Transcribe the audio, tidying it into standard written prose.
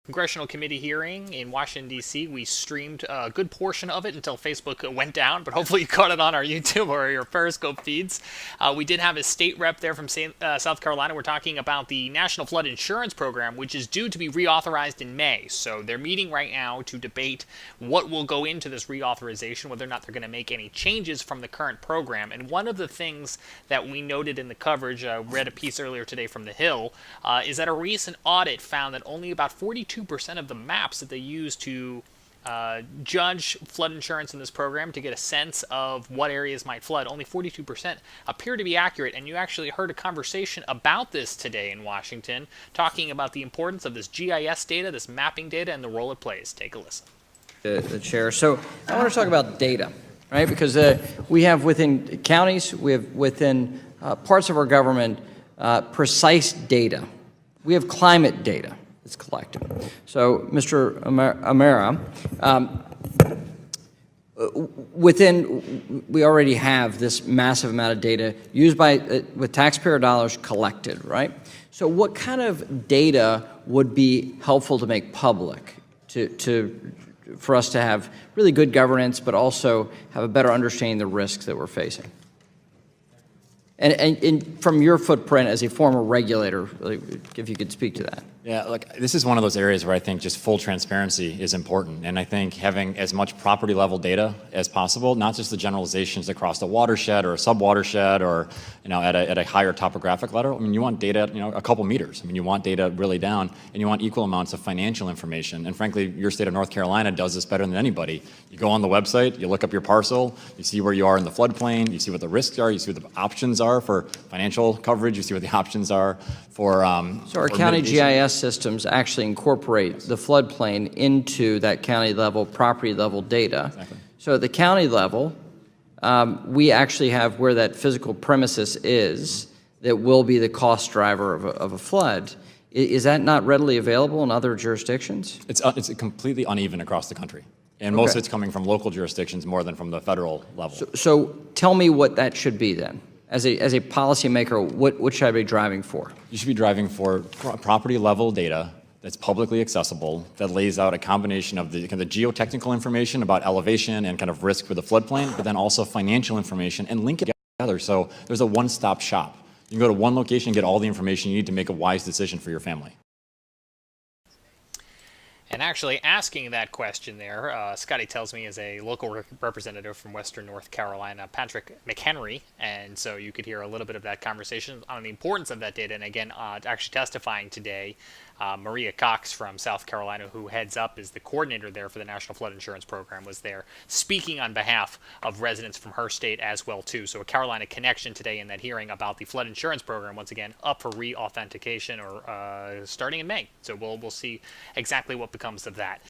congressional committee hearing in Washington, D.C. We streamed a good portion of it until Facebook went down, but hopefully you caught it on our YouTube or your Periscope feeds. We did have a state rep there from South Carolina. We're talking about the National Flood Insurance Program, which is due to be reauthorized in May. So they're meeting right now to debate what will go into this reauthorization, whether or not they're going to make any changes from the current program. And one of the things that we noted in the coverage, read a piece earlier today from The Hill, is that a recent audit found that only about 42% of the maps that they use to judge flood insurance in this program to get a sense of what areas might flood, only 42% appear to be accurate. And you actually heard a conversation about this today in Washington, talking about the importance of this GIS data, this mapping data, and the role it plays. Take a listen. The chair. So I want to talk about data, right? Because we have within counties, we have within parts of our government precise data. We have climate data that's collected. So, Mr. Amara, we already have this massive amount of data used with taxpayer dollars collected, right? So what kind of data would be helpful to make public for us to have really good governance, but also have a better understanding of the risks that we're facing? And from your footprint as a former regulator, if you could speak to that. Yeah, look, this is one of those areas where I think just full transparency is important. And I think having as much property level data as possible, not just the generalizations across a watershed or a sub-watershed or, at a higher topographic level. I mean, you want data, a couple meters. I mean, you want data really down, and you want equal amounts of financial information. And frankly, your state of North Carolina does this better than anybody. You go on the website, you look up your parcel, you see where you are in the floodplain, you see what the risks are, you see what the options are for financial coverage, you see what the options are for So our county GIS systems actually incorporate the floodplain into that county level, property level data. Exactly. So at the county level, we actually have where that physical premises is that will be the cost driver of a flood. Is that not readily available in other jurisdictions? It's completely uneven across the country. And most of it's coming from local jurisdictions more than from the federal level. So tell me what that should be then. As a policymaker, what should I be driving for? You should be driving for property level data that's publicly accessible, that lays out a combination of the kind of geotechnical information about elevation and kind of risk for the floodplain, but then also financial information, and link it together so there's a one-stop shop. You can go to one location and get all the information you need to make a wise decision for your family. And actually asking that question there, Scotty tells me, is a local representative from Western North Carolina, Patrick McHenry. And so you could hear a little bit of that conversation on the importance of that data. And again, actually testifying today, Maria Cox from South Carolina, who heads up, is the coordinator there for the National Flood Insurance Program, was there speaking on behalf of residents from her state as well, too. So a Carolina connection today in that hearing about the flood insurance program, once again, up for re-authentication or starting in May. So we'll see exactly what becomes of that.